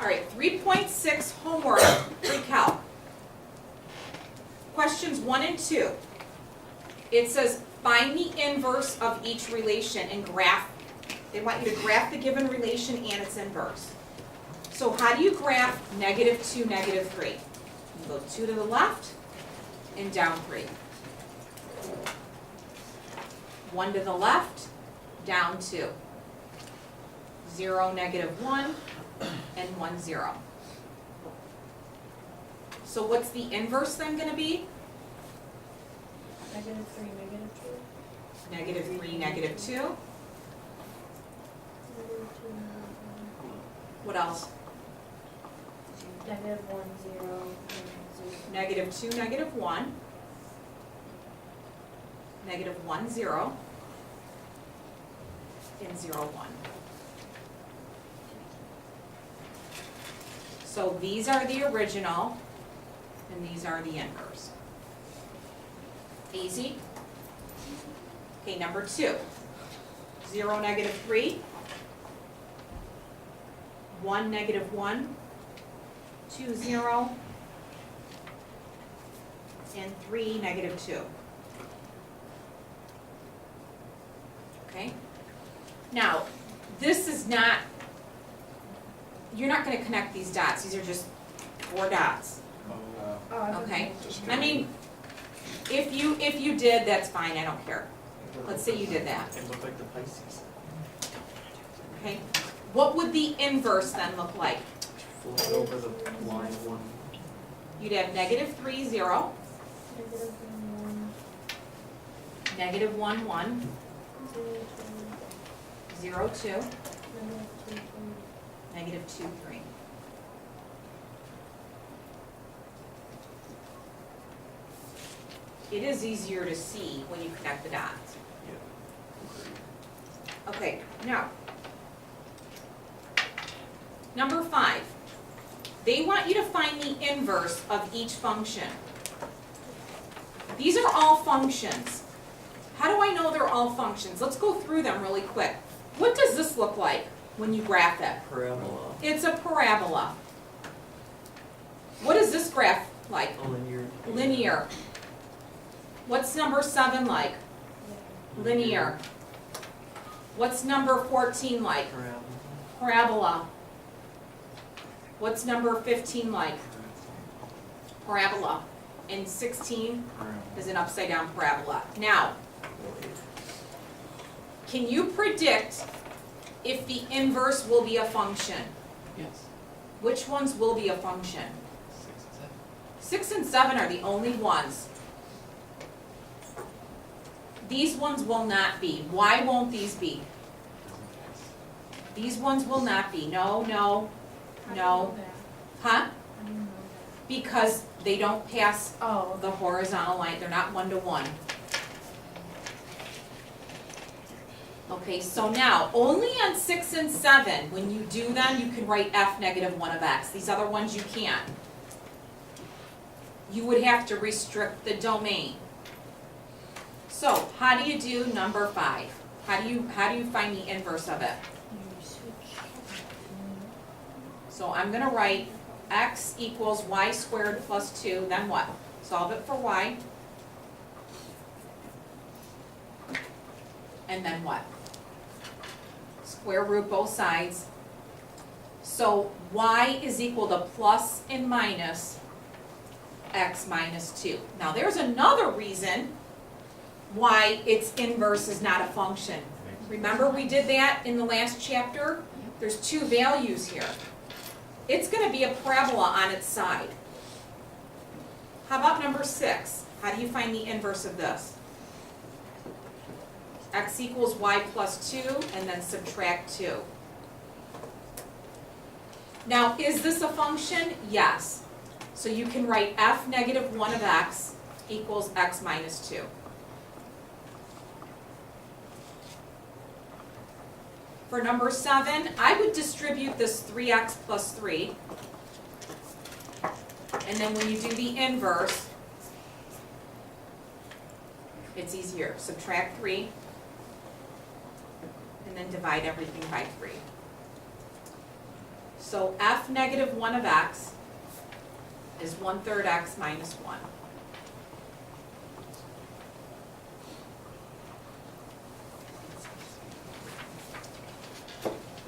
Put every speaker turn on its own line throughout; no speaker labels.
All right, 3.6 homework, PreCalc. Questions 1 and 2. It says, find the inverse of each relation and graph. They want you to graph the given relation and its inverse. So how do you graph -2, -3? You go 2 to the left and down 3. 1 to the left, down 2. 0, -1, and 1, 0. So what's the inverse then going to be?
-3, -2.
-3, -2. What else?
-1, 0,
-2, -1. -1, 0. And 0, 1. So these are the original, and these are the inverse. Easy? Okay, number 2. 0, -3. 1, -1. 2, 0. And 3, -2. Okay? Now, this is not, you're not going to connect these dots. These are just 4 dots. Okay? I mean, if you did, that's fine. I don't care. Let's say you did that.
It looked like the Pisces.
Okay? What would the inverse then look like?
Flip over the line 1.
You'd have -3, 0. -1, 1. 0, 2. -2, 3. It is easier to see when you connect the dots. Okay, now, number 5. They want you to find the inverse of each function. These are all functions. How do I know they're all functions? Let's go through them really quick. What does this look like when you graph it?
Parabola.
It's a parabola. What is this graph like?
Linear.
Linear. What's number 7 like? Linear. What's number 14 like?
Parabola.
Parabola. What's number 15 like? Parabola. And 16 is an upside down parabola. Now, can you predict if the inverse will be a function?
Yes.
Which ones will be a function?
6
6
and 7.
and 7 are the only ones. These ones will not be. Why won't these be? These ones will not be. No, no, no. Huh? Because they don't pass
Oh,
the horizontal line. They're not 1 to 1. Okay, so now, only on 6 and 7, when you do them, you can write f -1 of x. These other ones you can't. You would have to restrict the domain. So, how do you do number 5? How do you find the inverse of it? So I'm going to write x equals y squared plus 2, then what? Solve it for y. And then what? Square root both sides. So y is equal to plus and minus x minus 2. Now there's another reason why its inverse is not a function. Remember we did that in the last chapter? There's 2 values here. It's going to be a parabola on its side. How about number 6? How do you find the inverse of this? X equals y plus 2, and then subtract 2. Now, is this a function? Yes. So you can write f -1 of x equals x minus 2. For number 7, I would distribute this 3x plus 3. And then when you do the inverse, it's easier. Subtract 3. And then divide everything by 3. So f negative 1 of x is 1/3 x minus 1.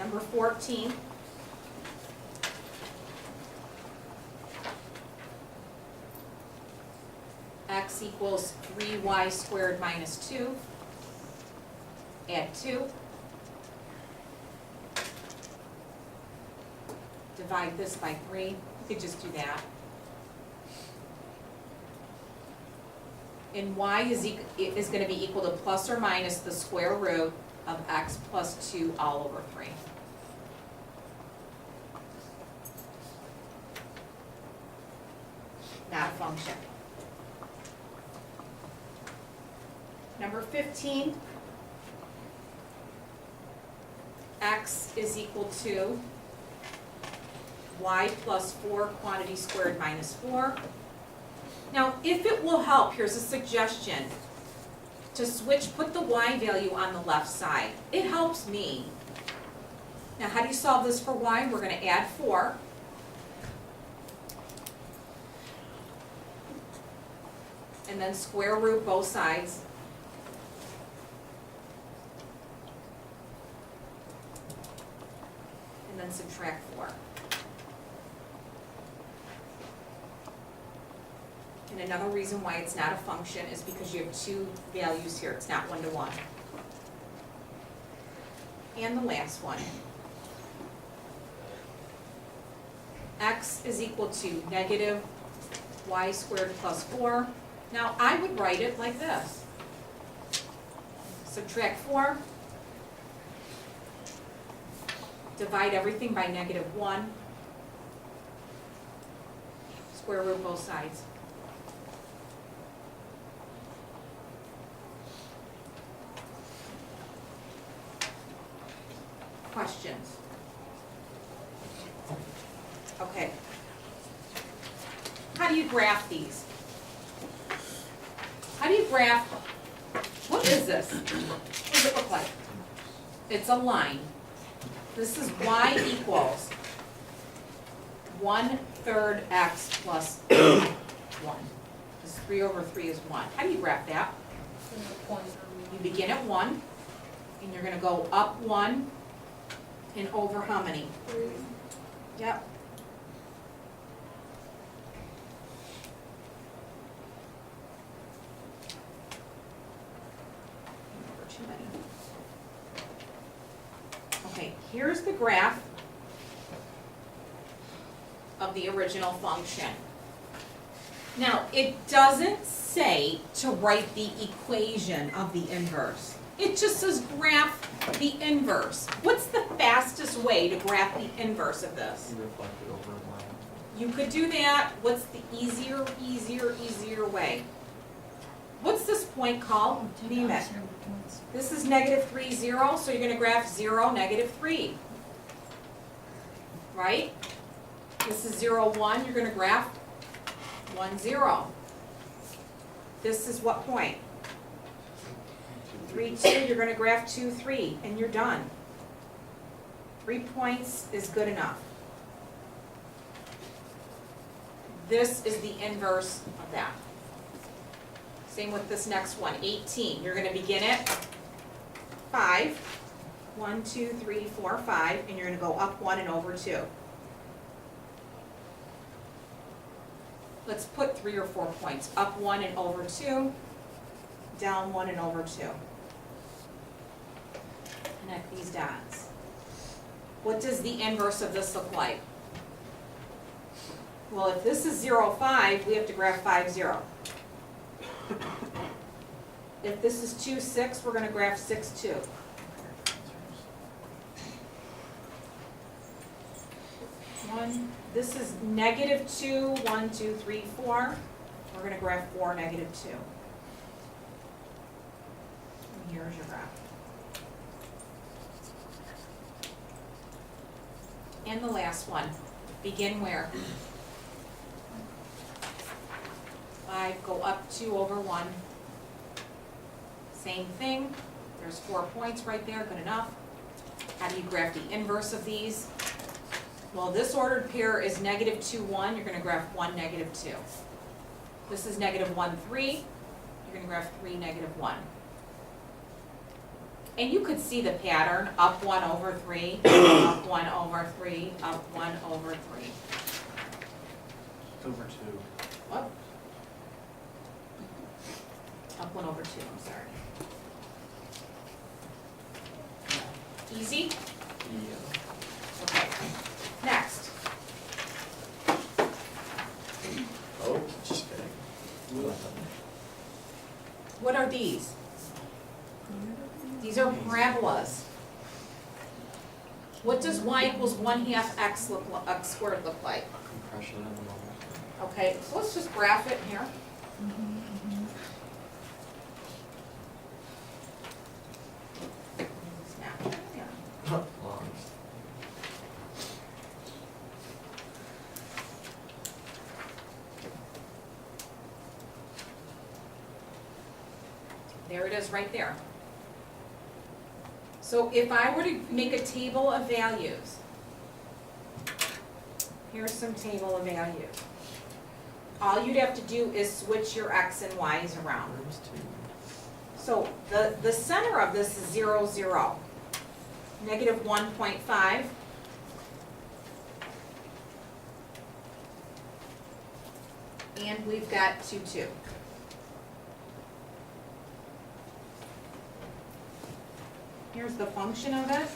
Number 14. X equals 3y squared minus 2. Add 2. Divide this by 3. You could just do that. And y is going to be equal to plus or minus the square root of x plus 2 all over 3. Not a function. Number 15, x is equal to y plus 4 quantity squared minus 4. Now, if it will help, here's a suggestion. To switch, put the y value on the left side. It helps me. Now, how do you solve this for y? We're going to add 4. And then square root both sides. And then subtract 4. And another reason why it's not a function is because you have 2 values here. It's not 1 to 1. And the last one. X is equal to negative y squared plus 4. Now, I would write it like this. Subtract 4. Divide everything by negative 1. Square root both sides. Questions? Okay. How do you graph these? How do you graph, what is this? What does it look like? It's a line. This is y equals 1/3 x plus 1. Because 3 over 3 is 1. How do you graph that? You begin at 1, and you're going to go up 1 and over how many?
3.
Yep. Over too many. Okay, here's the graph of the original function. Now, it doesn't say to write the equation of the inverse. It just says graph the inverse. What's the fastest way to graph the inverse of this?
You reflect it over a line.
You could do that. What's the easier way? What's this point called? Name it. This is negative 3, 0, so you're going to graph 0, negative 3. Right? This is 0, 1, you're going to graph 1, 0. This is what point? 3, 2, you're going to graph 2, 3, and you're done. 3 points is good enough. This is the inverse of that. Same with this next one, 18. You're going to begin at 5. 1, 2, 3, 4, 5, and you're going to go up 1 and over 2. Let's put 3 or 4 points. Up 1 and over 2. Down 1 and over 2. Connect these dots. What does the inverse of this look like? Well, if this is 0, 5, we have to graph 5, 0. If this is 2, 6, we're going to graph 6, 2. This is negative 2, 1, 2, 3, 4. We're going to graph 4, negative 2. And here's your graph. And the last one. Begin where? 5, go up 2 over 1. Same thing. There's 4 points right there, good enough. How do you graph the inverse of these? Well, this ordered pair is negative 2, 1, you're gonna graph 1, negative 2. This is negative 1, 3, you're gonna graph 3, negative 1. And you could see the pattern, up 1 over 3, up 1 over 3, up 1 over 3.
Over 2.
Whoop. Up 1 over 2, I'm sorry. Easy?
Yeah.
Okay. Next.
Oh, just kidding.
What are these? These are parabolas. What does y equals 1/2 x squared look like?
Compression in the moment.
Okay, so let's just graph it here. Snap. Yeah.
Long.
There it is right there. So if I were to make a table of values, here's some table of values. All you'd have to do is switch your x and y's around.
Where was 2?
So the center of this is 0, 0. Negative 1.5. And we've got 2, 2. Here's the function of it.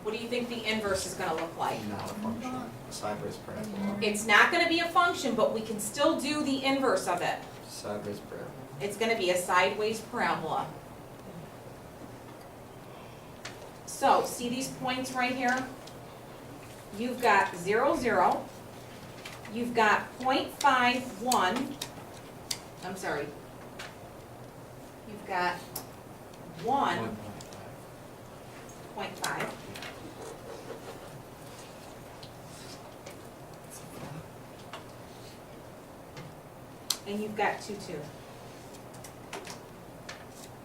What do you think the inverse is gonna look like?
Not a function. A sideways parabola.
It's not gonna be a function, but we can still do the inverse of it.
Sideways parabola.
It's gonna be a sideways parabola. So, see these points right here? You've got 0, 0. You've got 0.51. I'm sorry. You've got 1.5. And you've got 2, 2.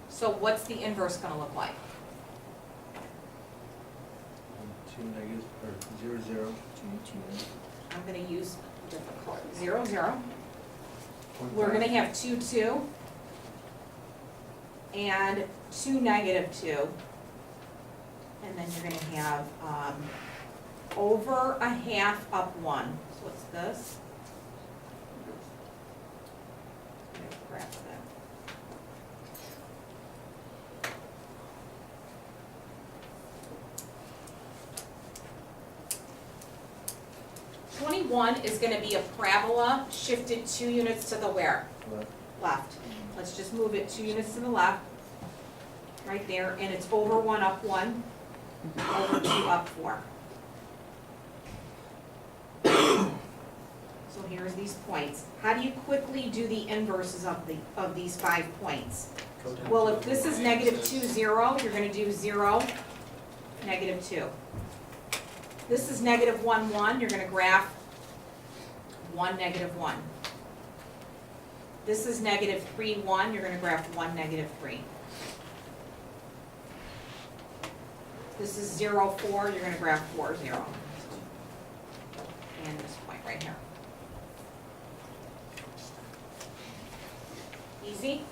So what's the inverse gonna look like?
2 negative, or 0, 0.
I'm gonna use a different color. 0, 0. We're gonna have 2, 2. And 2, negative 2. And then you're gonna have, over a half up 1. So what's this? Graph that. 21 is gonna be a parabola shifted 2 units to the where?
Left.
Left. Let's just move it 2 units to the left, right there, and it's over 1 up 1, over 2 up 4. So here's these points. How do you quickly do the inverses of these 5 points?
Go down
Well,
to
if this
the
is negative 2,
y-axis.
0, you're gonna do 0, negative 2. This is negative 1, 1, you're gonna graph 1, negative 1. This is negative 3, 1, you're gonna graph 1, negative 3. This is 0, 4, you're gonna graph 4, 0. And this point right here. Easy?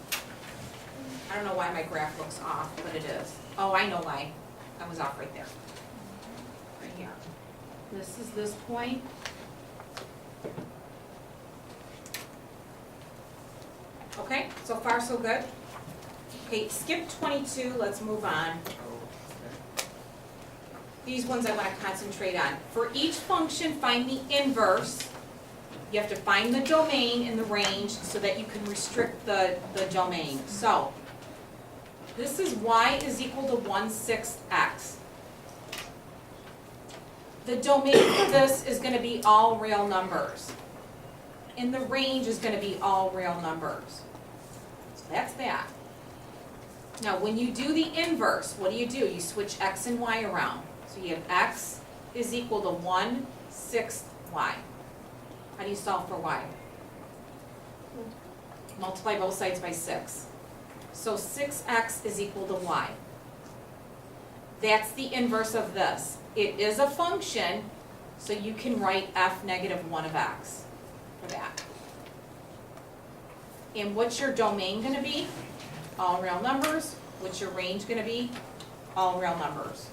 I don't know why my graph looks off, but it is. Oh, I know why. I was off right there. Right here. This is this point. Okay, so far so good? Okay, skip 22, let's move on.
Oh,
These ones I want to concentrate on. For each function, find the inverse. You have to find the domain in the range so that you can restrict the domain. So, this is y is equal to 1/6 x. The domain for this is going to be all real numbers. And the range is going to be all real numbers. So that's that. Now, when you do the inverse, what do? You switch x and y around. So you have x is equal to 1/6 y. How do you solve for y? Multiply both sides by 6. So 6x is equal to y. That's the inverse of this. it is a function, so you can write f negative 1 of x for that. And what's your domain gonna be? All real numbers. What's your range gonna be? All real numbers.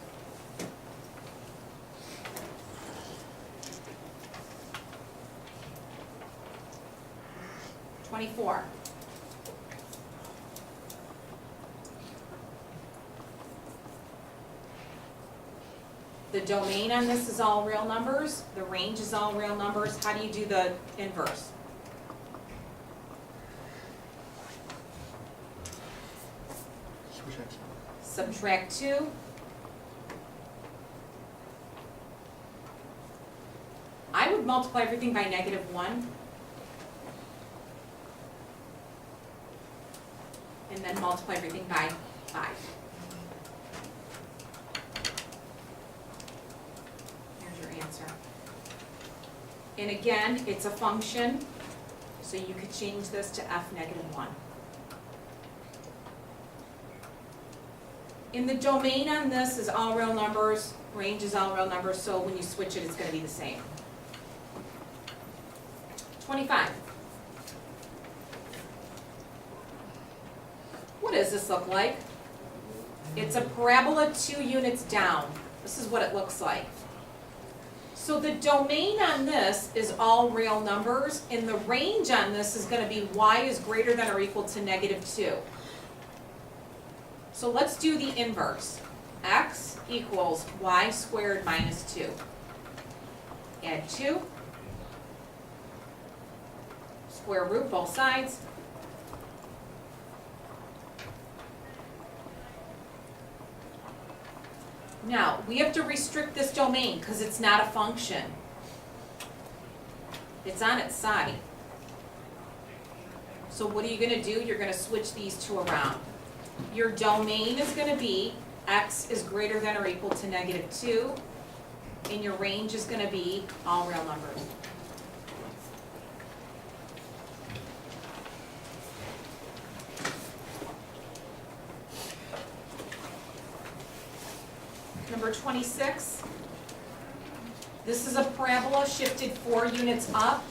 (24) The domain on this is all real numbers, the range is all real numbers. How do you do the inverse?
Switch X out.
Subtract 2. I would multiply everything by negative 1. And then multiply everything by 5. Here's your answer. And again, it's a function, so you could change this to f negative 1. And the domain on this is all real numbers, range is all real numbers, so when you switch it, it's going to be the same. 25. What does this look like? It's a parabola 2 units down. This is what it looks like. So the domain on this is all real numbers, and the range on this is going to be y is greater than or equal to negative 2. So let's do the inverse. X equals y squared minus 2. Add 2. Square root both sides. Now, we have to restrict this domain because it's not a function. It's on its side. So what are you going to do? You're going to switch these two around. Your domain is going to be x is greater than or equal to negative 2, and your range is going to be all real numbers. Number 26. This is a parabola shifted 4 units up.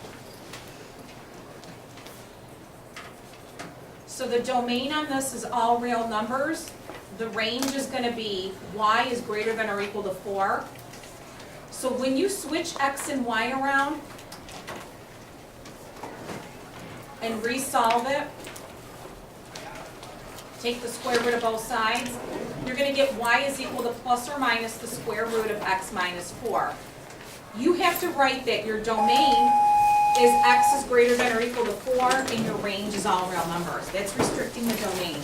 So the domain on this is all real numbers. The range is going to be y is greater than or equal to 4. So when you switch x and y around and resolve it, take the square root of both sides, you're going to get y is equal to plus or minus the square root of x minus 4. You have to write that your domain is x is greater than or equal to 4, and your range is all real numbers. That's restricting the domain.